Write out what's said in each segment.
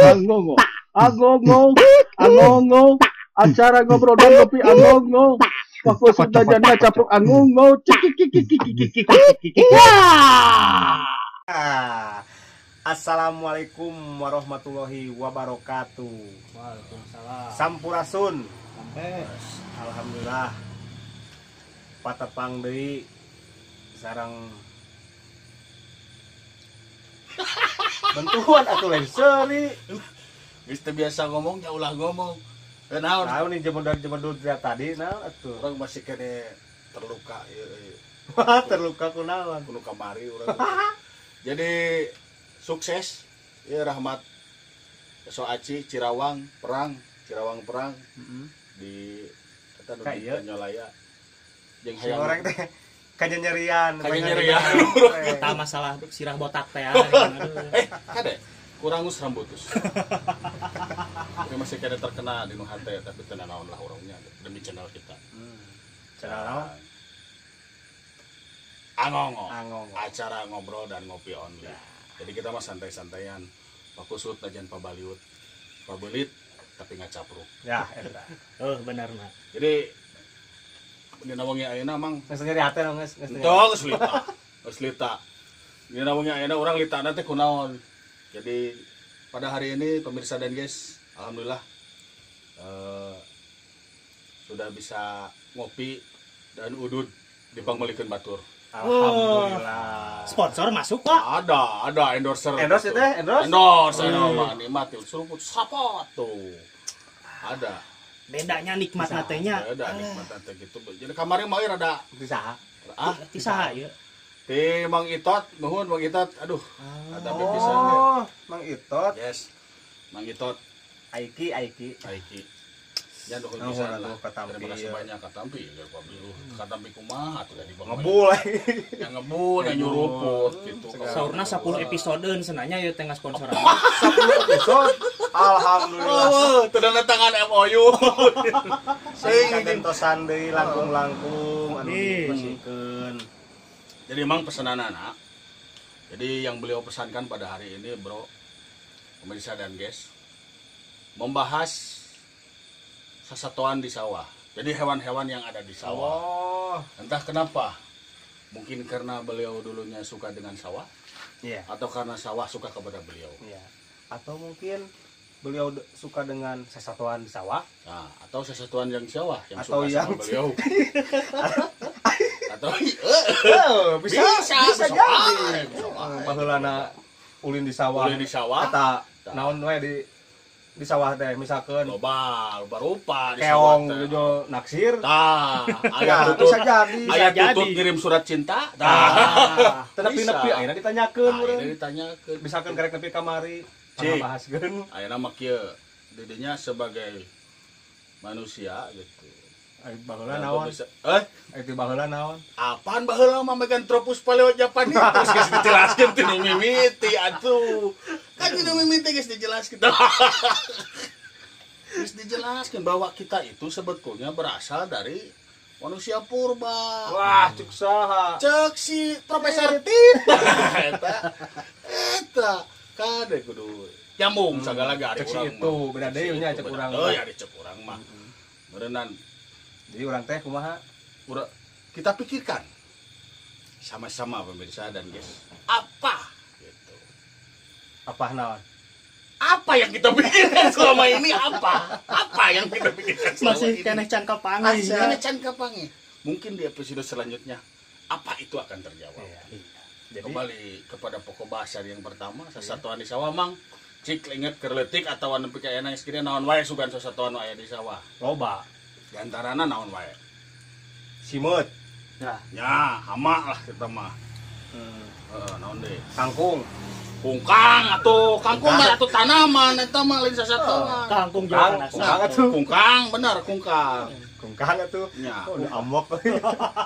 Angongo, angongo, angongo, acara ngobrol dan kopi angongo. Fokus sudah janda capruk angongo. Assalamualaikum warahmatullahi wabarakatuh. Waalaikumsalam. Sampurasun. Sampai Alhamdulillah. Patepang deui sareng bentuan atuh lain seuri. Geus teu biasa ngomong, ya ulah ngomong. Naon? Naon nih jemedul tadi naon atuh. Urang masih kene terluka ieu. Wah, terluka kunaon? Kudu kamari urang. Jadi sukses ya Rahmat So Aci Cirawang perang di eta nu di Penyolaya. Jeung Si orang teh kanyerian. eta masalah sirah botak teh. Kade kurang us rambutus. Tapi masih kena terkena di nu hate tapi teu naon lah urangnya demi channel kita. Channel naon? Angongo. Acara ngobrol dan ngopi online. Jadi kita mah santai-santaian. Pakusut najan pabaliut. Pabelit tapi ngacapruk. Ya, eta. Benar mah. Jadi dina wengi ayeuna mang Geus nyeri hate geus geus lita. Geus lita. Dina wengi ayeuna urang litana teh kunaon. Jadi pada hari ini pemirsa dan guys, alhamdulillah sudah bisa ngopi dan udud di Pangmelikeun Batur. Alhamdulillah. Sponsor masuk kok. Ada endorser. Endorse teh, endorse. Endorse mah nikmat seruput sapot tuh. Ada. Bedanya nikmat natenya. Ada nikmat teh gitu. Jadi kamari mah rada Bisa. Ti saha ieu? Ti Mang Itot, nuhun Mang Itot. Aduh, ada bisa. Oh, Mang Itot. Yes. Mang Itot, Aiki. Aiki. Ya nuhun Nuhun bisa atuh lah. Katampi. Terima kasih banyak Katampi. Katampi kumaha atuh dari Bang. Ngebul. Yang ngebul, yang nyuruput gitu. Saurna 10 episode senanya ieu teh sponsoran. 10 episode. Alhamdulillah. Oh, teu tangan MOU. Sing gentosan deui langkung-langkung anu dipasikeun. Jadi emang pesananana. Jadi yang beliau pesankan pada hari ini, Bro, pemirsa dan guys, membahas sesatuan di sawah. Jadi hewan-hewan yang ada di sawah. Oh, Entah kenapa. Mungkin karena beliau dulunya suka dengan sawah, iya. atau karena sawah suka kepada beliau. Iya. Atau mungkin beliau suka dengan sesatuan di sawah, Nah, atau sesatuan yang sawah yang atau suka yang sama beliau. Atau bisa jadi. Baheulana ulin di sawah. Ulin di sawah. Eta naon we di sawah teh misalkan loba rupa di keong sawah teh. jojo naksir. Tah, Ya, aya tutut. bisa jadi. Aya Bisa tutut jadi. ngirim surat cinta. Tah, tetapi Bisa. nepi ayeuna ditanyakeun Nah, urang. ini ditanyakeun. Misalkan karek nepi kamari, Cik. bahaskeun. Ayeuna mah kieu didinya sebagai manusia gitu. Ai baheula Nah, naon? bisa- Ai teh baheula naon? Apaan baheula mah Meganthropus paleojapanis terus geus dijelaskeun teh nu mimiti atuh. Kan nu mimiti geus dijelaskeun. Geus dijelaskeun bahwa kita itu sebetulnya berasal dari manusia purba. Wah, cuk saha? Cek si Profesor Tita. Eta kade kudu nyambung sagala gari Cek si urang itu, mah. beda deui nya cek urang. Oh ya dicek urang mah. Berenan Jadi urang teh kumaha? kita pikirkan sama-sama pemirsa dan guys, apa gitu. Apa naon? Apa yang kita pikirkan selama ini apa yang kita pikirkan selama Masih ini keneh can kapangi. masih kena can kapangi. Mungkin di episode selanjutnya apa itu akan terjawab. Jadi Kembali kepada pokok bahasa yang pertama, sesatuan di sawah mang cik inget kerletik atau nepi ka enak sekiranya naon wae sugan sesatuan aya di sawah. loba. Di antarana naon wae. Simut, Ya, hama lah kita mah. Naon deui? kangkung, Kungkang atuh, kangkung mah atuh tanaman eta mah lain sasatuan. Kangkung kungkang, jeung kungkang anak. atuh. Kungkang, benar kungkang. Kungkang atuh. Ya. Oh, udah amok.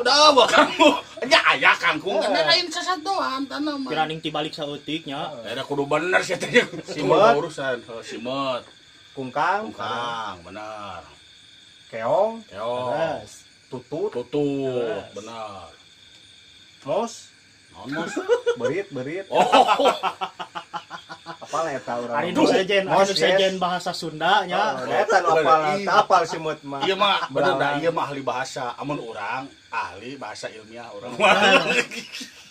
Udah apa kamu? Ya aya kangkung kan lain sasatuan tanaman. Kiraning tibalik saeutiknya. Ada kudu bener sih teh. Simut. Urusan simut. Kungkang, Kungkang, benar. keong, Yo. tutut, Tutut, benar. mos, Naon mos? berit. Oh, Apal eta urang. Ari nu sejen bahasa Sunda nya. Eta nu apal simut mah. iya mah bener dah, iya mah ahli bahasa. Amun urang ahli bahasa ilmiah urang.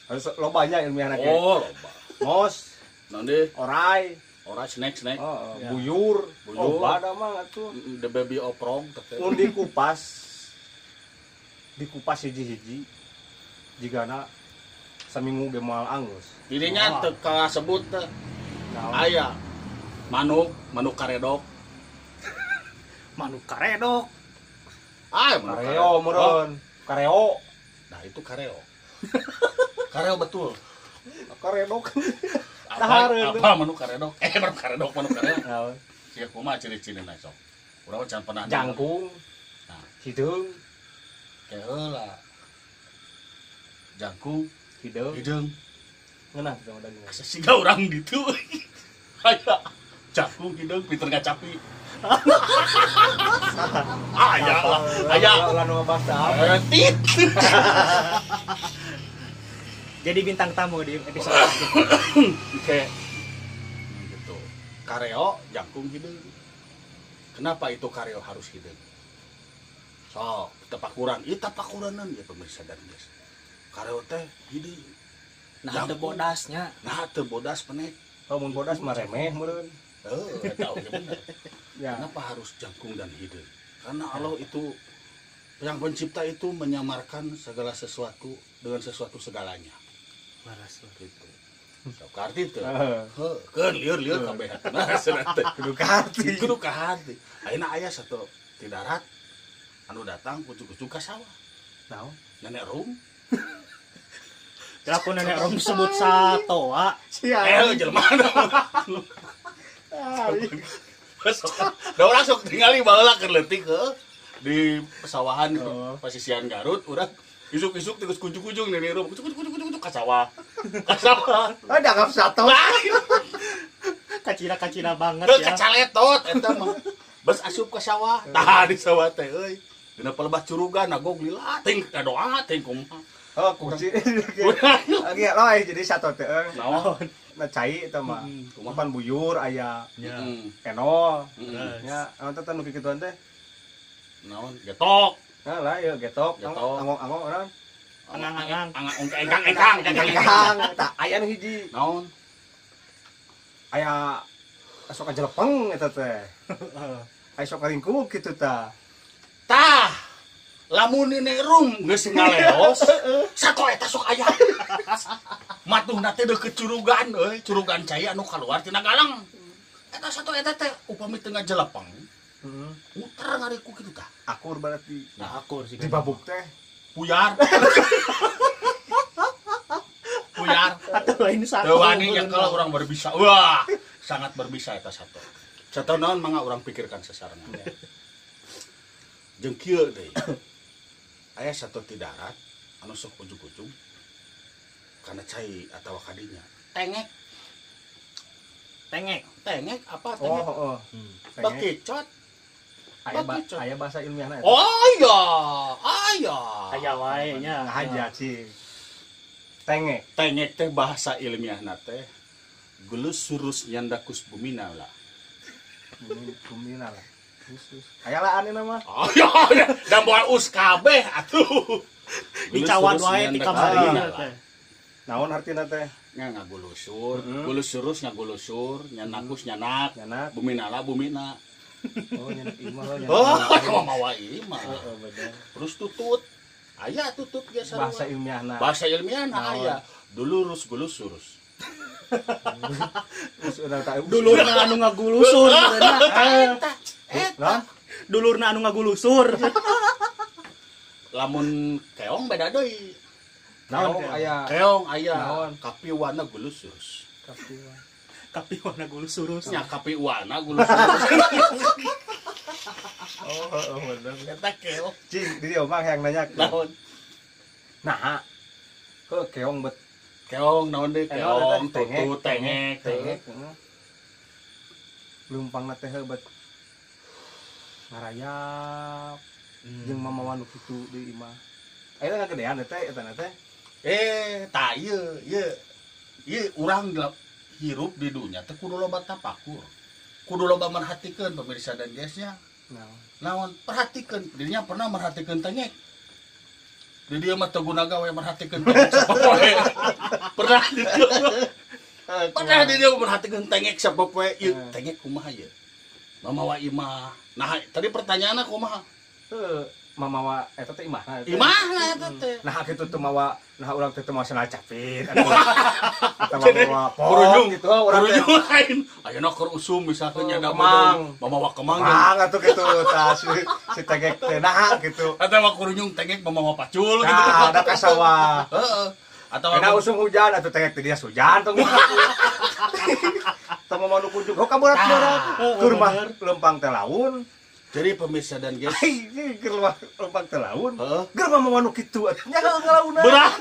Harus lobanya ilmiahna ge. Oh, loba. Mos, Naon deui? orai, Ora snack. ya. Buyur. Loba da mah atuh. The baby oprong teh. Mun dikupas hiji-hiji jigana saminggu ge moal anggus. Dirinya teu kasebut teh. Naon? Aya manuk karedok. Manuk karedok. Ah, manuk Kareo meureun. Kareo. Nah, itu kareo. Kareo betul. Karedok. Apa manuk karedok? Manuk karedok. Naon? Sia kumaha ciri-cirina sok. Urang can pernah Jangkung. Nah. Hideung. Keula. Jangkung, Hideung. hideung. Ngeunah kita udah ngeunah. Asa siga urang ditu. Aya jangkung, hideung, pinter ngacapi. Aya. Ulah nu bahasa apa? Tit. Jadi bintang tamu di episode Oke. Gitu. Kareo, jangkung, hideung. Kenapa itu kareo harus hideung? So, tapakuran. Tapakuranan ya pemirsa dan guys. Kareo teh hideung. nah teu bodasnya. Nah, teu bodas penek. Oh, mun bodas mah remeh meureun. Tahu ya benar. Ya. Kenapa harus jangkung dan hideung? Karena Allah itu yang pencipta itu menyamarkan segala sesuatu dengan sesuatu segalanya. Waras Gitu. So, karti teu. Heeh. Keun lieur kabeh hatna cenah teh. Kudu kahati. Kudu ka hati. Ayeuna aya satu ti darat anu datang kucuk-kucuk ka sawah. Naon? Nenek rum. Laku nenek rom sebut satoa. Jelema. Da urang sok tingali baheula keur leutik di pesawahan pasisian Garut urang isuk-isuk terus kunjung-kunjung nenek rum kucuk ka sawah. Ka sawah. Oh, dangap sato. Kacina banget Teu ya. kacaletot eta mah. Bes asup ka sawah. Tah di sawah teh euy. Dina pelebah curugan nagog lila teuing kadoa teuing kumaha. Oh, kuci. Lagi loe jadi sato teh. Naon? Na cai eta mah. Kumapan buyur aya Ya. kenol. Heeh. Nya, anu teh nu kikituan teh. Naon? Getok. Nah, lah ya getok, Getok. angong-angong urang. Angang-angang. Engkang. Kang, tah aya nu hiji. Naon? Aya sok ajelepeng eta teh. Aya sok karingkuk kitu tah. Tah. Lamun nenek rum geus ngaleos, sato eta sok aya. Matuhna teh deukeut curugan euy, curugan cai anu kaluar tina galang. Eta sato eta teh upami teu ngajelepeng. Heeh. Muter ngariku kitu tah. Akur berarti. Nah, akur sih. Di babuk teh. Puyar. Puyar. Atau lain satu. Teu wani nya kalau urang berbisa. Wah, sangat berbisa eta sato. Sato naon mangga urang pikirkan sasarangan. Jeung kieu deui. Aya sato ti darat anu sok ujug-ujug kana cai atawa kadinya. Tengek. Tengek apa Oh, tengek? heeh. Bekicot. Aya bahasa ilmiahna eta. Oh iya. Aya wae nya. Aja sih. Tengek. Tengek teh bahasa ilmiahna teh gelus surus nyandakus bumina lah. Bumina lah. Khusus. Aya lah anu mah. Oh iya, dan moal us kabeh atuh. Dicawan wae di kamari teh. Naon artina teh? Nya ngagulusur, gulus surus ngagulusur, nyanakus nyanak, Nyanak. bumina lah bumina. Oh, nyanak imah lo. Oh, kama mawa imah. Heeh, bener. Terus tutut. Aya tutut biasa. Bahasa ilmiahna. Bahasa ilmiahna aya. Dulurus gulus surus. Terus udah tahu. Dulurna anu ngagulusur benerna. Nah, Dulurna anu ngagulusur. Lamun keong beda deui. naon teh aya Keong aya. Naon? Kapiwana gulus surus. Tapi warna gulusurus. Nya kapiwana gulus surus. Oh, heeh, bener. Eta keong. Cing, di dieu mah yang nanya. Naon? Nah, ke keong bet Keong naon deui? Keong, tutut, tengek. tengek. Lumpangna teh heubeut. Ngarayap jeung mamawan nu kitu deui imah. Aya ngagedean teh eta teh. Tah ieu urang hirup di dunia teh kudu loba tapakur. Kudu loba merhatikeun pemirsa dan guysnya. Naon perhatikeun dirinya pernah merhatikeun tengek. Di dia mah teu guna gawe merhatikeun tengek sapopoe. Pernah di dia. Pernah di dia merhatikeun tengek sapopoe ieu tengek kumaha ieu. Mamawa imah. Nah, tadi pertanyaanna kumaha? Mamawa eta teh imahna. Imahna eta teh. Nah kitu teh mawa urang teh mawa sandal capit. Eta mawa Kurunjung gitu urang teh. Kurunjung lain. Ayeuna keur usum misalkeun nya kemang. mamawa kemang. Mang atuh kitu tah si tegek teh nah gitu. Eta mah kurunjung tengek mamawa pacul gitu. Nah, ada kasawa. Heeh. Atau Kena usum hujan atuh tegek teh dia hujan tong. Tong mau nu kunjung ho kaborak-borak. Tur mah lempang teh laun. jadi pemirsa dan guys, Keur lempang teh laun. heeh. Ger mah mau nu kitu nya ngalauna. Berat.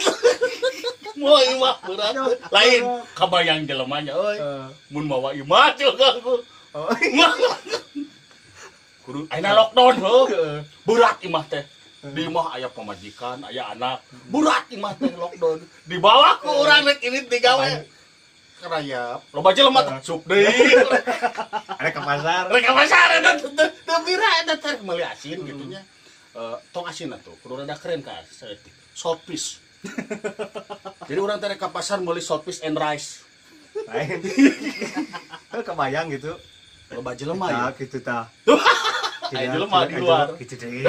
Mau imah berat. Lain kabayang jelemanya euy. Mun mawa imah juga aku. Kudu ayeuna lockdown heuh. Berat imah teh. Di imah aya pamajikan, aya anak. Berat imah teh lockdown. Dibawa ku urang rek ini digawe. Karayap. Loba jelema teh sup deui. Ada ke pasar. Rek ka pasar eta teu bira eta teh meuli asin gitunya. Tong asin atuh, kudu rada keren ka saeutik. Saltfish. Jadi urang teh rek ka pasar meuli saltfish and rice. Lain. Kebayang gitu. Loba jelema ya. Tah gitu tah. Aya jelema di luar. Gitu deh.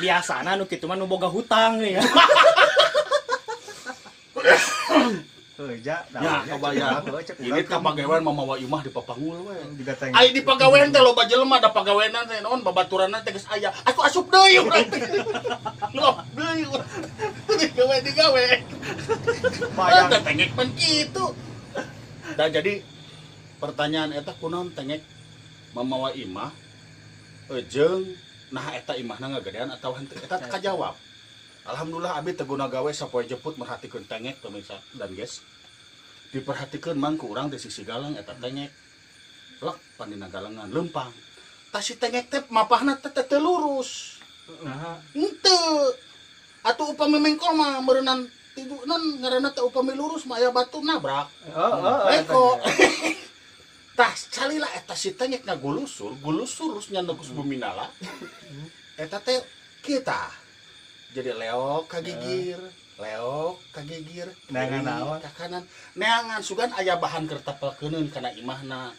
Biasana nu kitu mah nu boga hutang ya. Heja, Ya, kebayang. Ini kapagawean mamawa imah di papangul we. digateng. Ai di pagawean teh loba jelema da pagaweanan teh naon babaturanna teh geus aya. Aku asup deui urang teh. Loh, deui urang. Digawe. Bayang. Ada tengek pan kitu. Da jadi pertanyaan eta kunaon tengek mamawa imah jeung nah eta imahna ngagedean atawa henteu eta kajawab. Alhamdulillah abi teu guna gawe sapoe jeput merhatikeun tengek pemirsa dan guys. Diperhatikeun mangku urang teh sisi galang eta tengek. Lek pandina galengan lempang. Tah si tengek teh mapahna teh teu lurus. Nah, Henteu. Atuh upami mengkol mah meureunnan tidu non ngaranna teh upami lurus mah aya batu nabrak. Eko. Tah calila eta si tengek ngagulusur, gulusur nya negus buminala. Eta teh kita. Jadi leok kagigir, Neangan naon? ka kanan. Neangan sugan aya bahan keur tepelkeuneun kana imahna.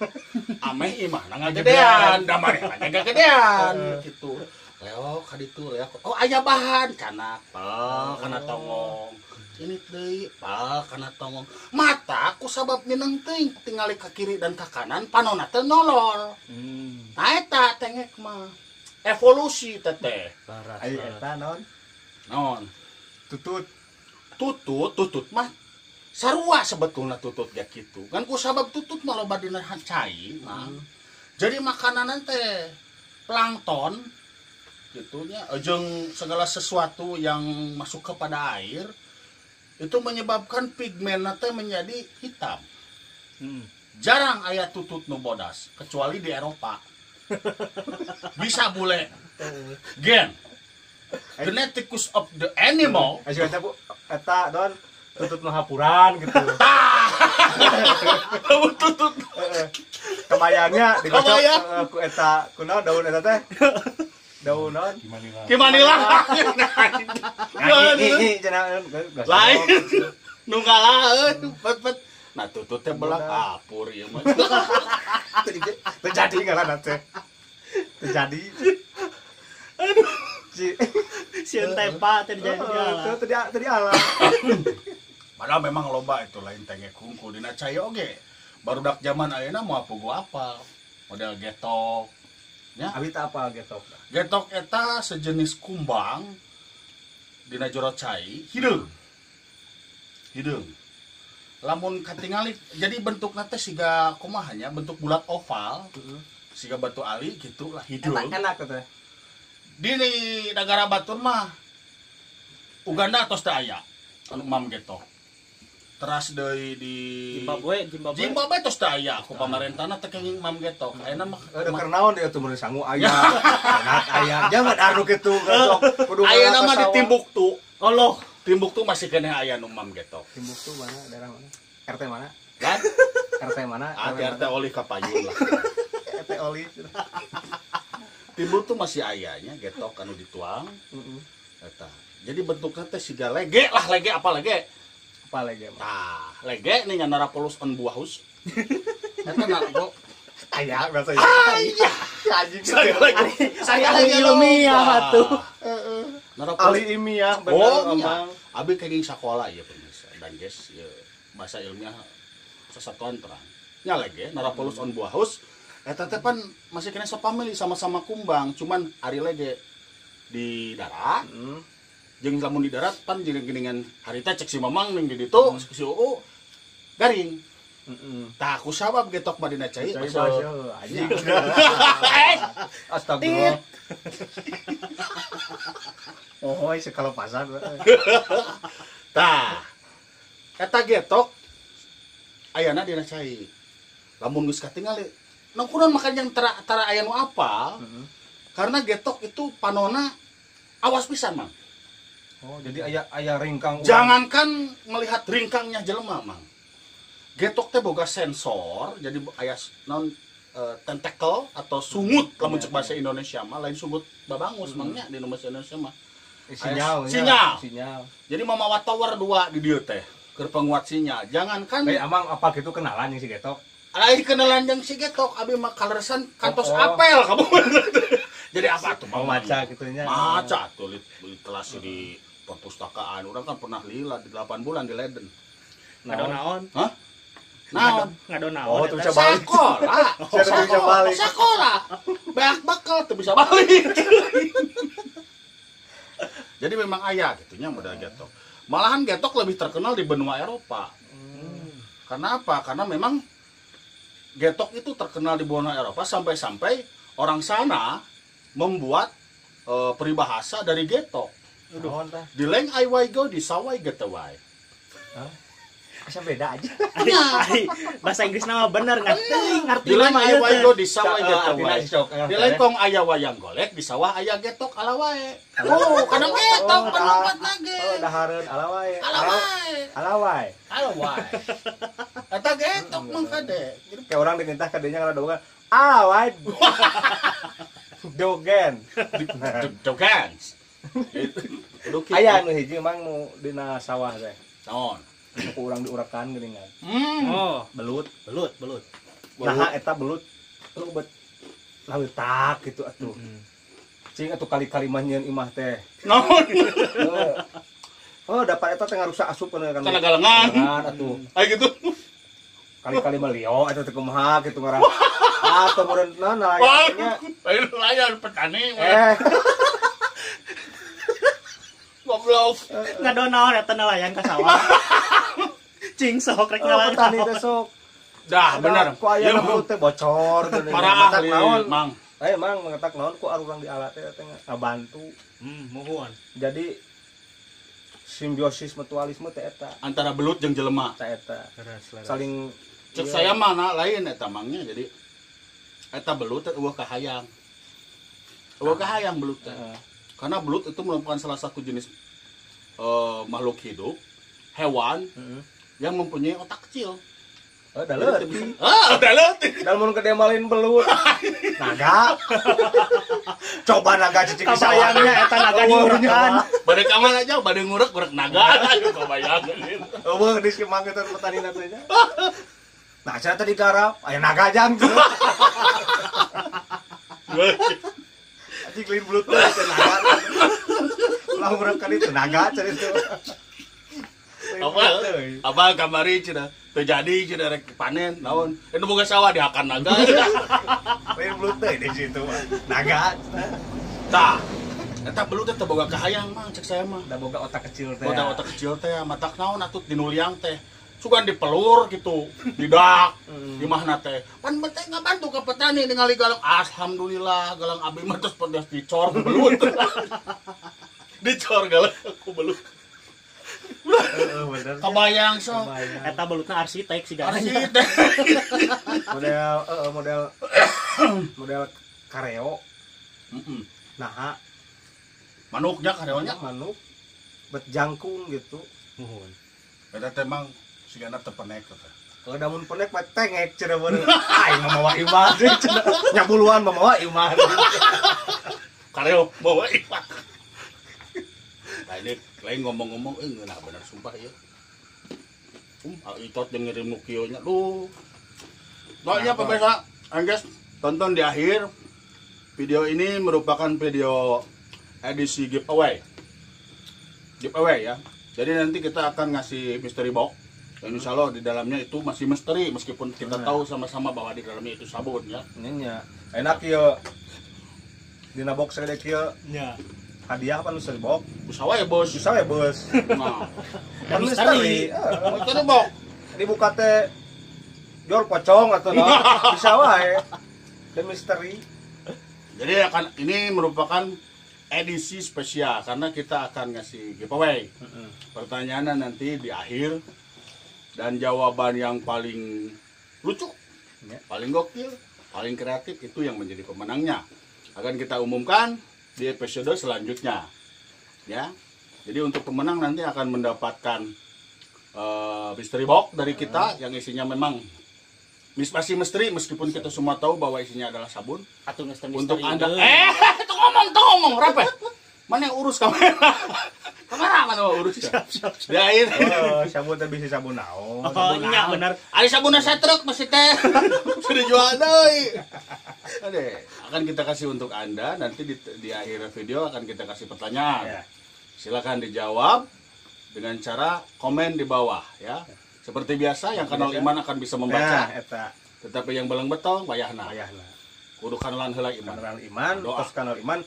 Ameh imahna ngagedean, da manehna ngagedean kitu. Leok ka ditu leok. Oh aya bahan kana pel kana tongong. Ini deui pel kana tongong. Mata ku sabab mineng teuing tingali ka kiri dan ka kanan panonna teh nolol. Nah eta tengek mah evolusi teteh. ai eta naon? Non. Tutut. Tutut mah sarua sebetulnya tutut ya gitu kan ku sabab tutut mah loba dina cai mah. Jadi makanan teh plankton gitunya jeung segala sesuatu yang masuk kepada air itu menyebabkan pigmen teh menjadi hitam. Jarang aya tutut nu bodas kecuali di Eropa. Bisa bule gen geneticus of the animal. Asyik eta don tutut nu hapuran gitu. Tutut Kebayangnya digocok Kebayang. ku eta kunaon daun eta teh? Daun naon? gimana Nah, ini cenah lain nu ngalaheun pet nah tutut teh belah kapur ieu mah. terjadi ngaran teh. Terjadi. Aduh. Sieun tempa terjadi Tadi alam. Padahal memang loba itu lain tengek hungkul dina cai oge. Barudak zaman ayeuna moal pugu apa? Model getok. Nya, Abi teh apa getok? getok eta sejenis kumbang dina jero cai hideung. Lamun katingali jadi bentukna teh siga kumaha nya bentuk bulat oval. Siga batu ali gitu lah hideung. Enak teh. Di negara batur mah Uganda tos teh aya anu mam getok. Teras deui di Zimbabwe tos teh aya ku pamarentahna teh kenging mam getok. Ayeuna mah Keur naon dia tuh mun sangu aya. Enak aya. Jangan anu kitu getok. ayeuna mah di Timbuktu. Allah Timbuktu masih kena aya nu Mam Getok. Timbuktu mana? Daerah mana? RT mana? Kan? RT mana? RT oli kapayun lah. RT oli. Timbuktu masih ayanya Getok anu dituang. Heeh. Eta. Jadi bentuknya teh siga lege lah, lege apa lege? Apa lagi, Mang? Tah, lege nih nganara polus on buahus. Eta narko. Aya bahasa Iya. anjing. Saya ahli ilmiah atuh. Nara Ahli ilmiah bener Oh, Mang. Abi kenging sakola ya pemirsa dan guys, ya, bahasa ilmiah sesatuan terang. Nya lege nara polus on buahus. Eta teh pan masih kena sapamili sama-sama kumbang, cuman ari lege di darat. Jeung lamun di darat pan geuningan harita cek si Mamang ning di ditu si UU garing. Tah ku sabab getok madina cai Bahasa anjing. Astagfirullah. Oh, sekalo pasar. Tah eta getok ayana dina cai. Lamun geus katingali nongkunan makan yang tara aya nu apa? Karena getok itu panona awas pisan, Mang. Oh, jadi aya ringkang. Jangankan melihat ringkangnya jelema, Mang. Getok teh boga sensor, jadi aya non tentacle atau sungut lamun cek bahasa Indonesia mah lain sungut babangus mangnya di bahasa Indonesia mah. Sinyal. Jadi mamawa tower 2 di dieu teh keur penguat sinyal. Jangankan Amang apa gitu kenalan yang si Getok? lain kenalan jeung si Getok abi mah kaleresan kantos apel kamu. Jadi apa tuh Mau maca gitunya. Maca tuh literasi di perpustakaan. Orang kan pernah lila di 8 bulan di Leiden. Naon? Hah? Naon? Naon? Oh, tuh bisa balik. Sekolah. Banyak bakal tuh bisa balik. Jadi memang ayah gitunya modal Getok. Malahan Getok lebih terkenal di benua Eropa. Karena apa? Karena memang Getok itu terkenal di benua Eropa sampai-sampai orang sana membuat peribahasa dari Getok. Di leng ai wai go di sawai getawai. Asa beda aja. Bahasa Inggris nama bener ngerti Di leng mah ai ieu wai teh. go di sawai getawai. Di Di leng kong aya wayang golek di sawah aya getok ala wae. Oh, kana getok penumpat lagi. Oh, dahareun alawai. Alawai. Alawai. Eta getok mah kade. Kayak orang diminta kadenya kalau dogan. Alawai. Dogen. Dogans. Aya nu hiji mang nu dina sawah teh. Naon? Ku urang diurakan geuningan. Oh, Belut. Nah, Eta belut. Leubeut leutak gitu atuh. Cing atuh kali-kali manyeun imah teh. naon? Oh, dapat eta teh ngarusak asup kan. Kana galengan. Atuh. Ay gitu. Kali-kali melio eta teh kumaha gitu ngarang. Kemudian Wah, nanya. lain layan petani. Goblok. ngadonaon eta nelayan ka sawah. Cing sok rek nelayan. Petani teh sok. Dah, benar. Ku aya belut teh bocor geuning. Para ahli, Mang. Mang mengetak naon ku arurang di alat teh ngabantu. Muhun. Jadi simbiosis mutualisme teh eta. Antara belut jeung jelema. Teh eta. Saling Saling Cek saya mana lain eta mangnya jadi eta belut teh eueuh kahayang. Eueuh kahayang belut teh. Karena belut itu merupakan salah satu jenis makhluk hidup, hewan yang mempunyai otak kecil. da leutik. Udah leutik. Dan mun gede malin belut. Naga. Coba naga cicing di sawah. kabayangnya eta naga diurakan. Bade ka mana aja, bade ngurek naga. Ayo kebayang. Eueuh di si mangga teh petani teh nya. Nah, saya tadi garap, aya naga jang. Anjing lain belut teh naga. Ulah urang kali teh naga cari itu. Apa kamari cenah terjadi cenah rek panen naon anu boga sawah dihakan naga. Lain belut teh di situ. Naga. Tah eta belut teh boga kahayang mah cek saya mah. Da boga otak kecil teh. Boga otak kecil teh matak naon atuh dinuliang teh. Sugan dipelur gitu, didak, di mana teh. Pan teh ngabantu ka petani ningali galang. Alhamdulillah galang abi mah terus pedas dicor ku belut. Dicor galang ku belut. Bener. Kabayang so. Eta belutna arsitek si garanya. Arsitek. Model kareo. Heeh. Nah, Manuknya karyawannya manuk bet jangkung gitu. Muhun. Eta teh mang sigana tepenek eta. Kalau damun penek mah tengek cenah bener. Ai mamawa imah cenah. Nyabuluan mamawa imah. Kareo bawa ipak. Nah ini lain ngomong-ngomong, ngeunah bener sumpah ya. Itot yang ngirim nukionya, duh. Doanya pemirsa, guys, tonton di akhir. Video ini merupakan video edisi giveaway. Giveaway ya. Jadi nanti kita akan ngasih mystery box. Dan insya Allah di dalamnya itu masih misteri, meskipun kita tahu sama-sama bahwa di dalamnya itu sabun ya. Nya enak ya. Dina box gede kieu Ya. hadiah apa nu box? Bisa wae bos. Bisa ya bos. Nah, Kan Misteri. mystery box. Dibuka teh jor pocong atau nah. Bisa wae. Dan misteri. Jadi ini merupakan edisi spesial karena kita akan ngasih giveaway. Pertanyaannya nanti di akhir dan jawaban yang paling lucu, Ya. paling gokil, paling kreatif itu yang menjadi pemenangnya. Akan kita umumkan di episode selanjutnya. Ya. Jadi untuk pemenang nanti akan mendapatkan mystery box dari kita yang isinya memang masih misteri meskipun kita semua tahu bahwa isinya adalah sabun. Atuh geus Untuk misteri. Anda itu ngomong rapi. Mana yang urus kamera? Kamera mana mau urus? Siap. Di akhir. Oh, sabun teh bisa sabun naon? Oh, iya benar. Ada sabun setruk masih teh. Sudah dijual deui. Ade, akan kita kasih untuk Anda nanti di akhir video akan kita kasih pertanyaan. Ya. Silakan dijawab dengan cara komen di bawah ya. Seperti biasa yang kenal iman akan bisa membaca. Nah, eta Tetapi yang beleng betong bayahna. ayahna. Kudu kanelan heula iman. Kanal iman, Doa. terus kanal iman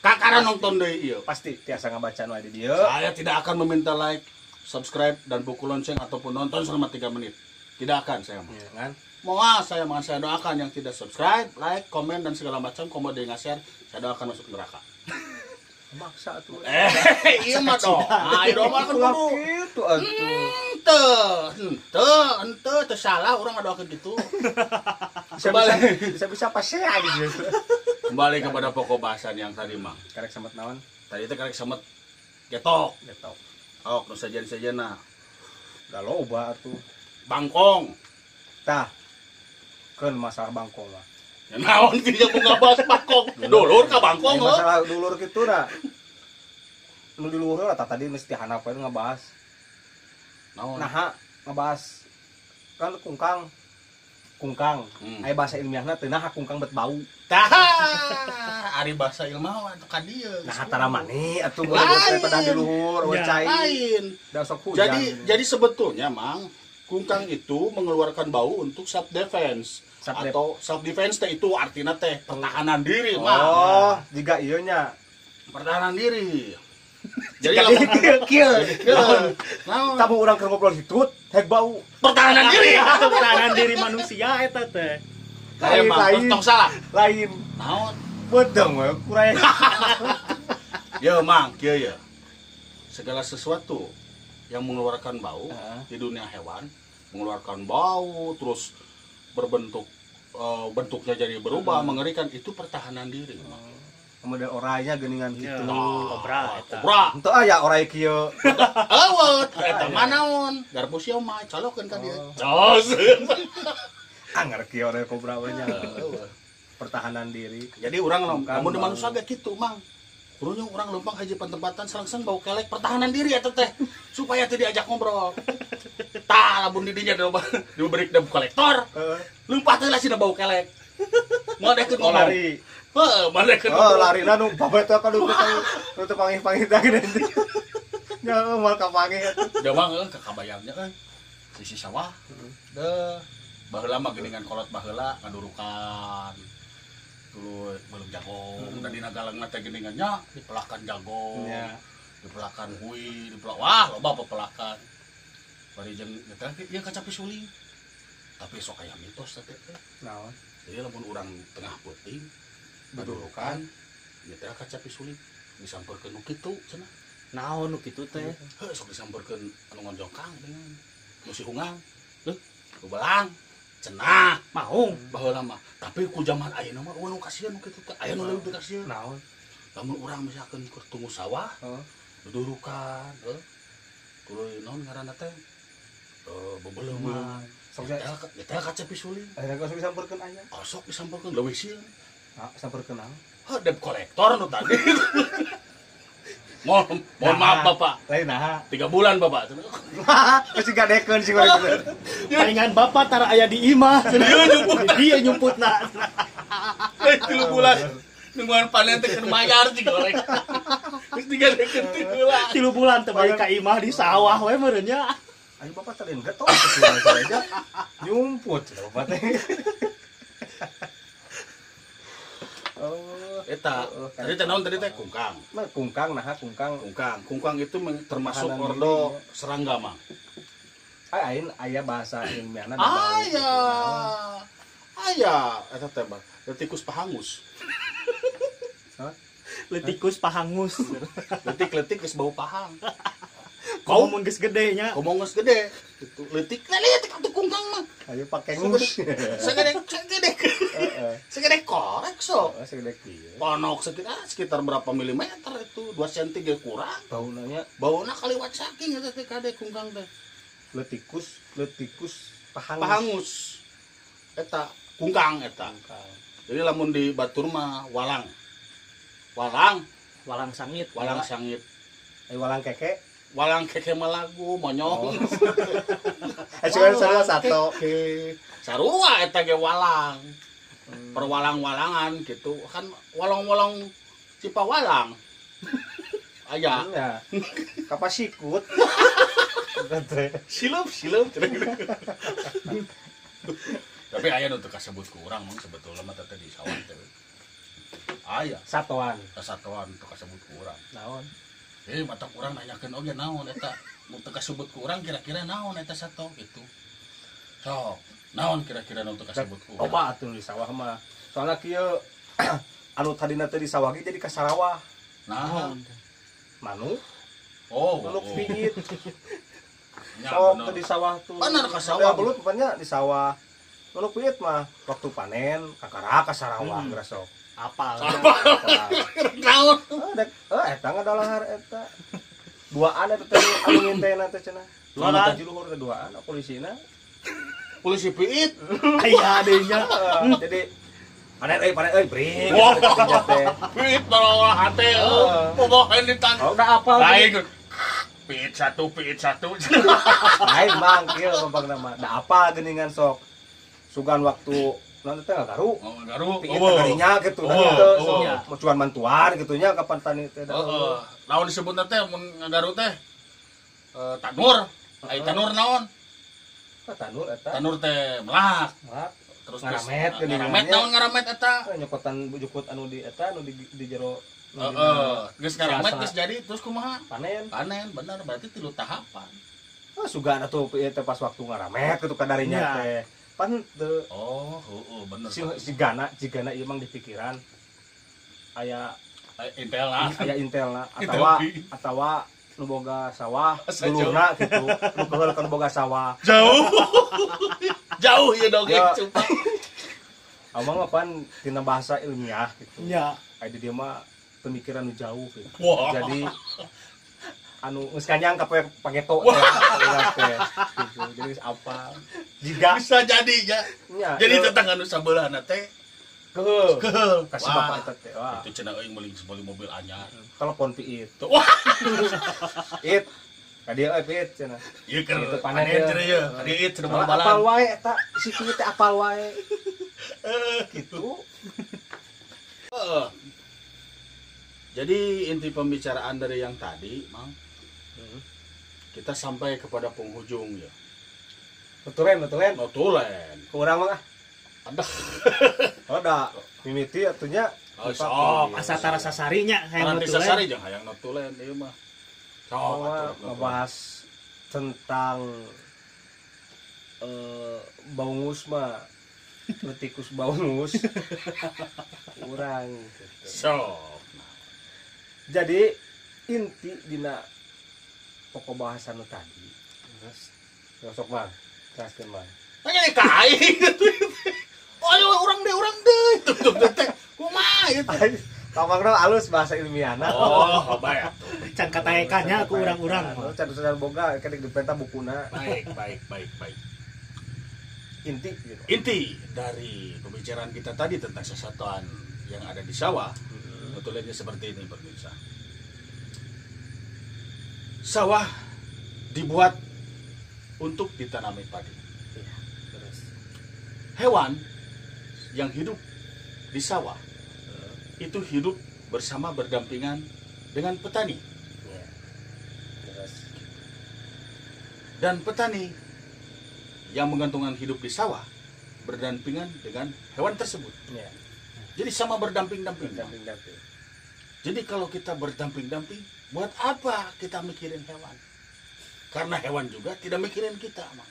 Kakara nonton deui ieu. pasti tiasa ngabaca nu aya di dieu. Saya tidak akan meminta like, subscribe, dan buku lonceng ataupun nonton selama 3 menit. Tidak akan saya mau. Ya kan? Mau saya doakan yang tidak subscribe, like, komen, dan segala macam. Komode nge-share, saya doakan masuk neraka. Maksa tuh. Iya mah dong. Ah, itu mah kan kudu. Gitu atuh. Ente salah orang ngadoakeun gitu. Bisa pas saya gitu. Kembali kepada pokok bahasan yang tadi mah. Karek samet naon? Tadi itu karek semet getok. Getok. Oh, nu sajen-sajenna. Da loba atuh. Bangkong. Tah. Keun masalah bangkong mah. Ya naon kieu mau ngabahas bangkong. Dulur ka bangkong Ini heuh. masalah dulur gitu dah. Nu di luhur lah tadi mesti handap we ngabahas. Naon? Naha ngabahas kan kungkang. Aya bahasa ilmiahna teu naha kungkang bet bau. Tah, ari bahasa ilmuwan ka dieu. Nah hatara maneh atuh boleh pada di luhur Ya, cai. Lain. Da sok hujan. Jadi sebetulnya Mang, kungkang itu mengeluarkan bau untuk self defense. Atau self defense teh itu artinya teh pertahanan diri, Mang. Oh, jika ieu nya Pertahanan diri. Jadi jadi kieu. naon? Tamu urang keur ngobrol hitut, hek bau. Pertahanan diri. Pertahanan diri manusia eta teh. Saya Mang, tong salah. Lain. Naon? Bedeng we kurang. Ya Mang, kieu ya. Segala sesuatu yang mengeluarkan bau Heeh. di dunia hewan, mengeluarkan bau terus berbentuk bentuknya jadi berubah, mengerikan, itu pertahanan diri. Mang. Kemudian orangnya geningan gitu. Kobra eta. Kobra. Henteu aya orai kieu. Awet, eta mah naon? Garpu sia mah calokeun ka dieu. Jos. Anger kieu orai kobra we nya. Pertahanan diri. Jadi urang Bukan, lamun di Bang. manusia ge kitu, Mang. Kurunya urang leumpang hiji tempatan sareng bau kelek, pertahanan diri eta teh supaya teu diajak ngobrol. Tah lamun di dinya diberi debu kolektor, leumpah teh lasina bau kelek. Modekeun Oh, ngomong. lari. Heuh, modekeun. Oh, lari nu babet teh kan nu teu pangih-pangih teh nanti. Ya mal kapangih atuh. Da Mang kakabayangnya kan sisi sawah. Deh, baheula mah geuningan kolot baheula ngadurukan. Dulu belum jagung, dan di Nagalang teh geuningannya dipelakan jagung. Ya. Dipelakan hui, wah loba pepelakan. Bari jeung eta ieu kacapi suling. Tapi sok aya mitos teh teh. Naon? Jadi lamun urang tengah peuting ngadurukan ieu teh kacapi suling disampeurkeun nu kitu cenah. Naon nu kitu teh? Heuh sok disampeurkeun anu ngonjongkang dengan nu si hungang. Leuh, nu belang. Cenah, Maung. baheula mah. Tapi ku zaman ayeuna mah nu kasieun nu kitu teh. Aya nu leuwih kasieun. Naon? Lamun urang misalkan keur tunggu sawah, Heeh. dudurukan kudu naon ngaranna teh bebeleuman Sok eta kaca pisuling akhirnya kau disamperkeun aya. sok disamperkeun leuwih sieun Samperkeun naon? debt kolektor nu tadi mohon maaf bapak Lain naha. 3 bulan bapak Masih gadekeun sih goreng. Palingan bapak tara aya di imah. Dia nyumputna. 3 bulan nungguan panen teh keur mayar sih goreng geus digadekeun 3 bulan 3 bulan teh balik ka imah di sawah we meureun nya. Ayo bapak tadi enggak tahu aja nyumput bapak teh. Oh, eta tadi teh naon tadi teh kungkang mah kungkang nah kungkang. kungkang itu termasuk Makanan ordo ini, ya. serangga mah Ain aya bahasa ilmiahna aya eta teh mah tikus pahangus Letikus pahangus. letik geus bau pahang Kau mun geus gede nya. ngomong geus gede itu letik atuh kungkang mah Ayo pakai ngus. segede korek sok Segede kieu. ponok sekitar berapa milimeter itu 2 cm ge kurang Baunanya bauna kaliwat saking eta teh kade kungkang teh letikus pahangus. pahangus eta kungkang eta jadi lamun di batur mah walang Walang sangit. sangit Ayo walang keke. walang keke mah lagu monyong Cuman sarua satu. sarua eta ge walang perwalang-walangan gitu kan walong-walong cipawalang aya Ya. Kapasikut. silup tapi aya nu teu kasebut ku urang mah sebetulna mah teh di sawah teh aya Satuan. kasatuan teu kasebut ku urang Naon? mata urang nanyakeun oge naon eta nu teu kasebut ku urang kira-kira naon eta sato gitu sok naon kira-kira nu teu kasebut ku urang Loba atuh di sawah mah. Soalna kieu anu tadina teh di sawah ge jadi ka sarawah. nah Manuk, oh manuk pingit. nya Sok bener teh di sawah tuh. Bener, ka sawah. Ada belut pokoknya di sawah. Manuk pingit mah waktu panen kakara ka sarawah geura sok. Apal. naon Eta ngadalahar eta. Duaan eta teh anu ngintena teh cenah. Duaan? Duaan teh luhur teh duaan polisina. polisi piit Aya deui nya. Jadi panen bring. Wah. Teh. piit bawa hate bobohen ditan Oh, udah apal. lain piit satu Lain mang kieu gampang nama. Da apa geuningan sok. Sugan waktu nanti teh garu. oh garu Pingin karinya gitu dan itu mau cuan mantuan gitu nya kapan tani teh. lawan disebutna teh mun ngagaru teh tanur ai tanur naon Tanur eta. tanur teh melak Mak, terus Ngaramet geuningan ngaramet nya. naon ngaramet eta nyokotan bujukut anu di eta anu di jero geus ngaramet geus jadi terus kumaha panen. panen bener berarti 3 tahapan Sugan atuh teh pas waktu ngaramet gitu kadarinya Ya. teh. Pan teu oh bener si gana ieu mang di pikiran aya intel lah intelna Intel atawa nu boga sawah Asa dulurna gitu nu keheul kan boga sawah jauh ya dong Ya. cupa amang pan tina bahasa ilmiah gitu Nya. aya dia mah pemikiran nu jauh gitu Wah. jadi anu geus kanyang ka pageto teh gitu jadi geus apa jika bisa jadi ya nya jadi tetangga nu sabeulah teh keheul keheul kasih Wah. bapak eta teh wah itu cenah euy meuli sebeli mobil anyar telepon piit wah it kadia piit cenah ieu keur Itu panen panen ya. cenah ieu kadia ieu cenah apal bal-balan wae eta si piit teh apal wae gitu. Jadi inti pembicaraan dari yang tadi, Mang, kita sampai kepada penghujung ya. Betulen. Notulen. Kurang mah. Ada. Ada mimiti atunya. Oh, sok. Asa tara sasarinya hayang Nanti nutulen. sasari jeung hayang notulen ieu mah. Sok atuh, notulen. Ngebahas tentang baungus mah. Letikus baungus. Kurang gitu. Sok. Jadi inti dina pokok bahasan nu tadi. Sok Bang. Jelaskeun Bang. Jadi kain. Oh, urang deh. Tuh teh. Kumaha ieu teh? Pamangna halus bahasa ilmiahna. Oh, baik. Can kataekannya aku urang-urang. Can boga kadek dipenta bukuna. Baik. Inti gitu. Inti dari pembicaraan kita tadi tentang sesatuan yang ada di sawah, betulnya seperti ini pemirsa. Sawah dibuat untuk ditanami padi. Iya, terus. Hewan yang hidup di sawah itu hidup bersama berdampingan dengan petani. Iya. Terus. Dan petani yang menggantungkan hidup di sawah berdampingan dengan hewan tersebut. Iya. Jadi sama berdamping-damping. Damping-damping. Jadi kalau kita berdamping-damping, buat apa kita mikirin hewan? Karena hewan juga tidak mikirin kita, Mang.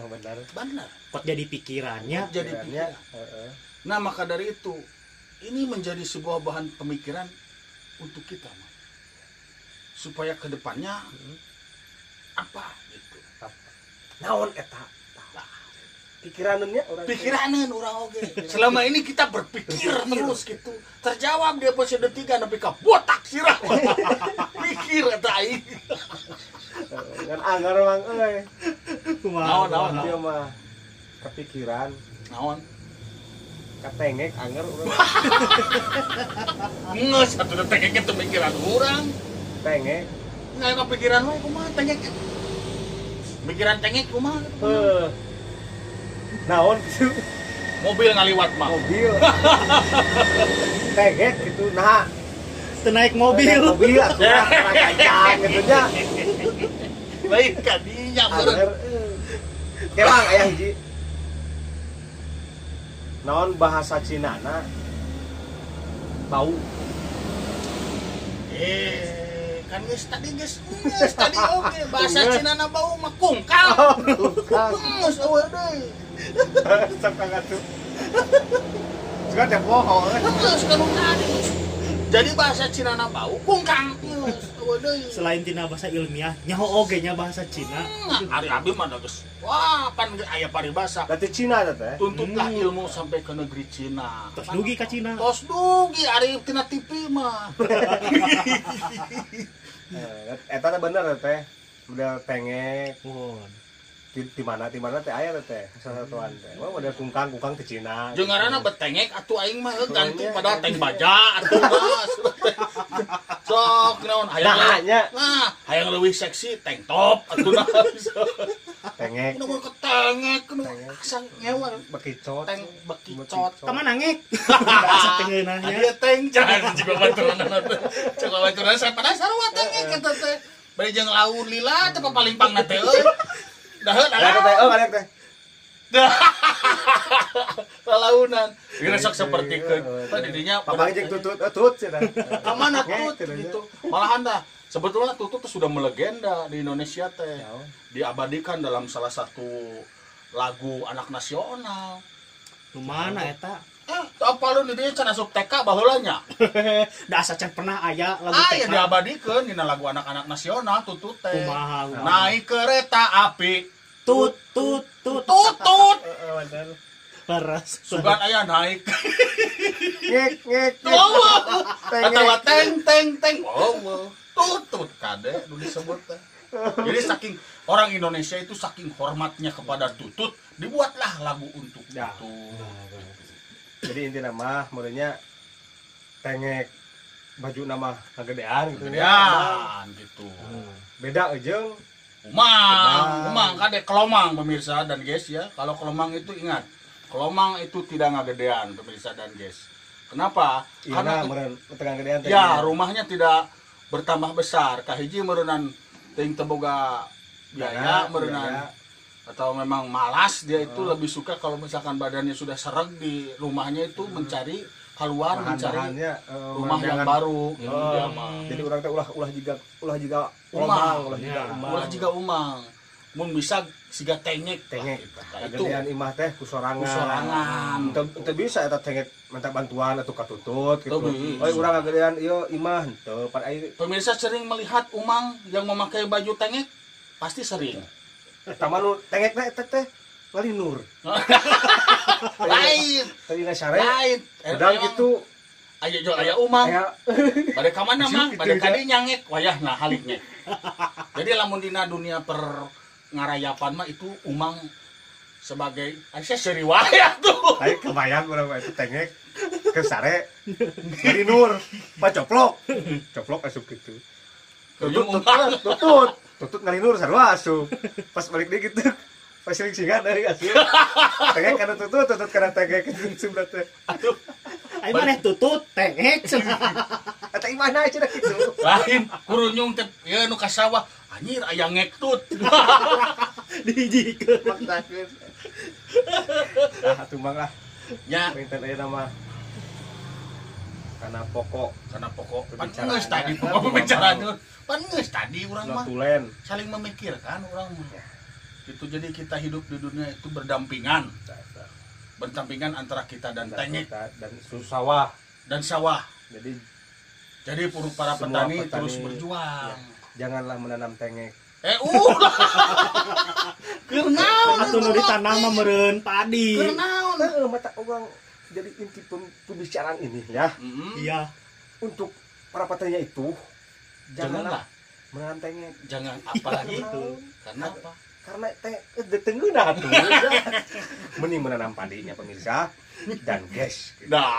Benar. Benar. Kok jadi pikirannya? Jadi Pikirannya, pikiran. Nah, maka dari itu, ini menjadi sebuah bahan pemikiran untuk kita, Mang. Supaya ke depannya apa gitu. Naon eta? Pikirannya orang. Pikirannya orang oke. Selama ini kita berpikir terus gitu. Terjawab di episode 3 nepi ka botak sirah. Pikir eta aing. Kan anggar mang euy. Naon. Dia mah kepikiran, Naon? katengek anggar urang. Ngeus satu detik itu pikiran orang. Tengek. Nggak kepikiran we kumaha tengek. Pikiran tengek kumaha? Naon gitu. Mobil ngaliwat mah. Mobil. Tengek gitu nah. Naik mobil. Mobil atuh kancang gitu nya. Baik kadinya Anggar. Kemang aya hiji. Naon bahasa Cinana? Bau. Kan geus tadi oke. Bahasa Cina na bau mah kungkang. Geus eueuh deui. Sampai ngatuh. Juga teh bohong. Geus kanu tadi. Jadi bahasa Cina na bau kungkang. Geus eueuh deui. Selain tina bahasa ilmiah, nyaho oge nya bahasa Cina. Ari abi mah da geus. Wah, pan aya paribasa. Berarti Cina teh. Tuntutlah ilmu sampai ke negeri Cina. Terus dugi ka Cina. Tos dugi ari tina TV mah. Eta teh bener teh. Model tengek. Mohon. Di mana teh aya teh sasatuan teh. Wah model kungkang teh Cina. Jeung ngaranna betengek atuh aing mah ganti pada teng baja atuh mas. Sok naon hayang. Nah, hayang leuwih seksi tank top atuh nah. Tengek. Kudu ketengek kudu sang ngewer Bekicot. tank bekicot. Taman nangek. Bahasa tengeunahnya. Dia tank jangan juga baturan teh. Coba baturan saya pada sarua tengek eta teh. Bari jeung laun lila teh paling pangna teh euy. Daheun Kadek teh. Lalaunan. Ini sok seperti ke tadi dinya Pamang jeung tutut cenah. Kamana tut gitu. Malahan dah sebetulnya tutut tuh sudah melegenda di Indonesia teh. Diabadikan dalam salah satu lagu anak nasional. Nu mana eta? Apa lu di dieu can asup TK baheulanya? Da asa can pernah aya lagu Aya TK. diabadikeun dina lagu anak-anak nasional tutut teh. Kumaha? Naik kereta api Tutut. tutut. Paras. Sugan aya naik. Ngek. Atawa teng. Wow. Tutut kade nu disebut teh. Jadi saking orang Indonesia itu saking hormatnya kepada tutut, dibuatlah lagu untuk Ya. tutut. Jadi inti nama modelnya tengek baju nama ngagedean gitu Kemudian gitu. Beda ujung Umang kade kelomang pemirsa dan guys ya. Kalau kelomang itu ingat, kelomang itu tidak ngagedean pemirsa dan guys. Kenapa? karena meureun tegang gedean ya rumahnya tidak bertambah besar. Kahiji meureunnan teuing teu boga biaya meureunnan atau memang malas dia itu lebih suka kalau misalkan badannya sudah sereg di rumahnya itu mencari keluar mencari rumah yang baru gitu dia mah. Jadi urang teh ulah juga Umang. umang. Ulah jiga umang. Mun bisa siga tengek Itu itu imah teh kusorangan. kusorangan. Teu bisa eta tengek minta bantuan atau katutut gitu. Teu bisa. Oi urang ngagedean ieu imah teu pada ai Pemirsa sering melihat umang yang memakai baju tengek pasti sering. taman nu tengek teh eta teh walinur. Lain, Tadi syare. lain. Sedang Emang gitu Aya jual aya umang. Aya Bade ka mana mang? Gitu, Bade ya. ka dieu nyangek wayahna haliknya. Jadi lamun dina dunia per ngarayapan mah itu umang sebagai aksesori wae tuh. Tapi kebayang urang mah itu tengek ke sare dari nur pacoplok. Coplok asup gitu. Tutut ngari nur sarua asup. Pas balik deui gitu. Pas sing-singan dari asup. Tengek kana tutut kana tengek sumber teh. Aduh, Ai maneh tutut tengek cenah. Eta imana cenah kitu. lain kurunyung teh ya nu ka sawah anjir aya ngektut. Dijikeun. Maksakeun. Atuh manglah. Ya, Pinten aya nama karena pokok karena pokok Pembicaraan. pangeus tadi pokok pembicaraan pangeus tadi urang mah tulen. saling memikirkan orang mah. Gitu jadi kita hidup di dunia itu berdampingan antara kita dan tengek Dan sawah. dan sawah. Jadi Jadi para Semua petani petani, terus berjuang. janganlah menanam tengek. Keur naon Atuh nu ditanam mah meureun padi. Keur naon? Mata orang jadi inti pembicaraan ini ya Iya. untuk para petani itu Janganlah. janganlah menanam tengek. Jangan apalagi itu. Karena apa? Karena detengeuna tuh. Mending menanam padinya pemirsa dan gas. Nah,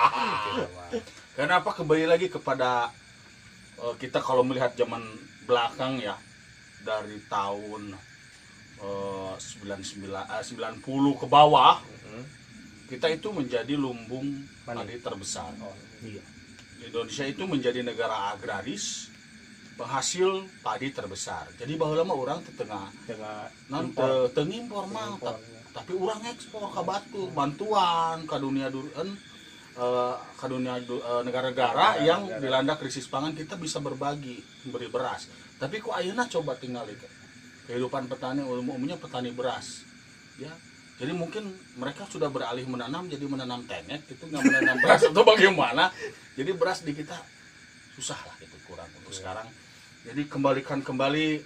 kenapa kembali lagi kepada kita kalau melihat zaman belakang ya dari tahun 90 ke bawah kita itu menjadi lumbung padi terbesar. Iya. Indonesia itu menjadi negara agraris penghasil padi terbesar. Jadi baheula mah urang teu tengah non teu ngimpor mah tapi urang ekspor ka batu bantuan ka dunia negara-negara yang dilanda krisis pangan kita bisa berbagi beri beras. Tapi kok ayeuna coba tinggal kehidupan petani umumnya petani beras ya. Jadi mungkin mereka sudah beralih menanam jadi menanam tengek gitu nggak menanam beras atau bagaimana. Jadi beras di kita susah lah gitu kurang untuk sekarang. Jadi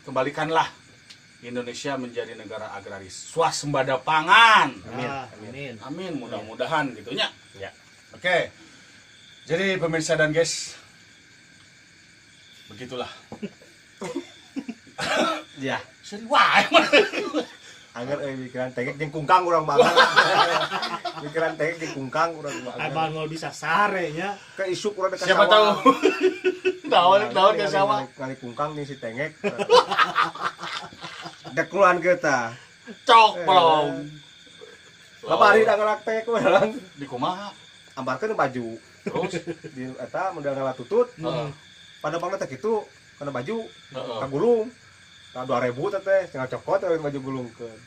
kembalikanlah Indonesia menjadi negara agraris, swasembada pangan. Amin. Amin, mudah-mudahan gitunya. Ya. Oke. Jadi pemirsa dan guys, begitulah. Ya. Seri wae. Agar pikiran tengek jeung kungkang urang banget. Pikiran tengek jeung kungkang urang banget. Abang mau bisa sare nya. Ke isuk urang dekat Siapa tahu. Daun ke sawah. Kali kungkang nih si tengek. Dekluan kita. Coplong. Babari da ngalak tengek urang. Di kumaha? Ambarkeun baju. Terus Di eta mun da ngalak tutut. heeh. Pada bangna teh kitu kana baju Heeh. kagulung. Ka 2000 teh tinggal cokot baju gulungkeun.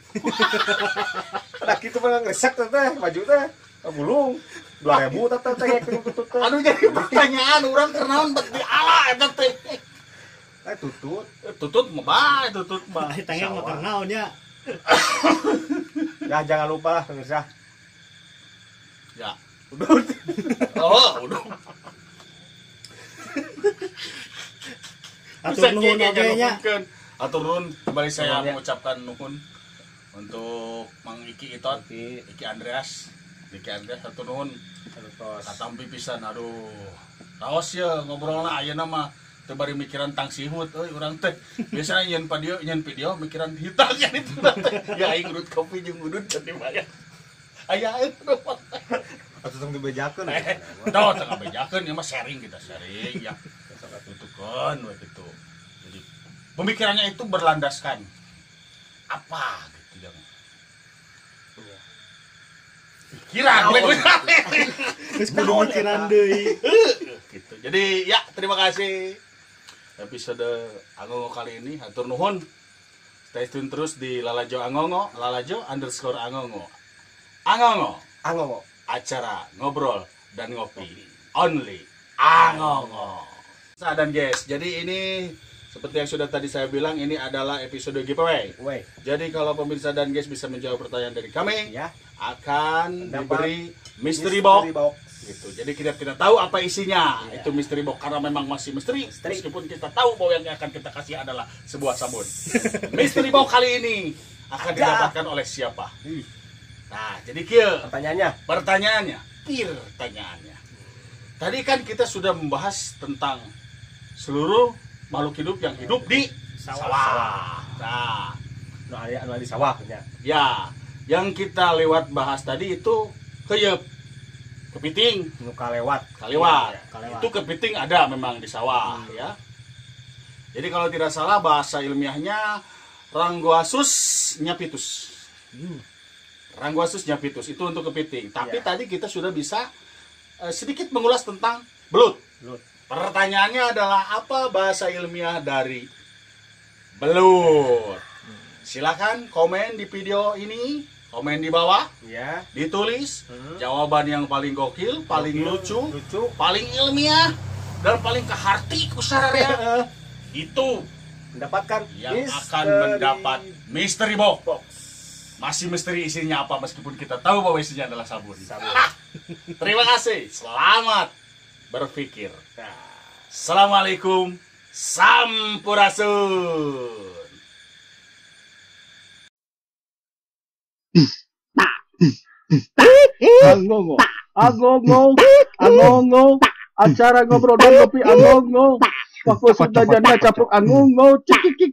Ada kitu mah ngresek teh baju teh kagulung 2000 teh tengek tutut teh. Aduh jadi pertanyaan orang kernaon bet di ala eta teh. Tutut. Tutut mah bae tutut mah. Ai tengek mah karnaon nya. Ya jangan lupa lah pemirsa. Ya. Udut. Oh, udah. Atuh nuhun oge nya. Atur nuhun kembali saya Nuhun, ya. mengucapkan nuhun untuk Mang Iki Itot, Iki Andreas, atur nuhun. Katampi pisan aduh. Raos ya ngobrolna ayeuna mah teu bari mikiran tang sihut euy urang teh. Biasana nyeun video mikiran hitang nya itu teh. Ya aing urut kopi jeung udut jadi bayar. Aya itu. Atuh tong dibejakeun. Tuh, tengah bejakeun ya mah sharing kita sharing ya. Tutukeun we kitu. Jadi pemikirannya itu berlandaskan apa gitu yang pikiran Geus kudu mikiran deui. gitu. Jadi ya terima kasih episode Angongo kali ini. Hatur nuhun. Stay tune terus di Lalajo Angongo, Lalajo_Angongo. Angongo, acara ngobrol dan ngopi. Only Angongo. Dan guys, jadi ini seperti yang sudah tadi saya bilang, ini adalah episode giveaway. Woi, Jadi kalau pemirsa dan guys bisa menjawab pertanyaan dari kami, ya. akan Dapat diberi mystery box. box. Gitu. Jadi kita tahu apa isinya. Iya. Itu mystery box karena memang masih misteri. Meskipun kita tahu bahwa yang akan kita kasih adalah sebuah sabun. Mystery box kali ini akan didapatkan oleh siapa? Nah, jadi kieu Pertanyaannya, pertanyaannya. Pertanyaannya. tadi kan kita sudah membahas tentang seluruh makhluk hidup yang hidup di sawah. Nah, anu di sawah nya. ya, yang kita lewat bahas tadi itu heuyeub, kepiting, Nu kalewat. kaliwat. Kalewat. Itu kepiting ada memang di sawah ya. Jadi kalau tidak salah bahasa ilmiahnya Ranggoasus nyapitus. Ranggoasus nyapitus itu untuk kepiting. Tapi tadi kita sudah bisa sedikit mengulas tentang belut. Belut. Pertanyaannya adalah apa bahasa ilmiah dari belut? Silakan komen di video ini, komen di bawah, Ya. ditulis jawaban yang paling gokil, paling lucu, Lucu. paling ilmiah, dan paling keharti kusaranya. Itu Mendapatkan yang misteri akan mendapat mystery box. Masih misteri isinya apa meskipun kita tahu bahwa isinya adalah sabun. Terima kasih. Selamat berpikir. Nah. Assalamualaikum. Sampurasun. Angongo, angongo, angongo, acara ngobrol dan kopi angongo. Waktu sudah janda capruk angongo, ciki.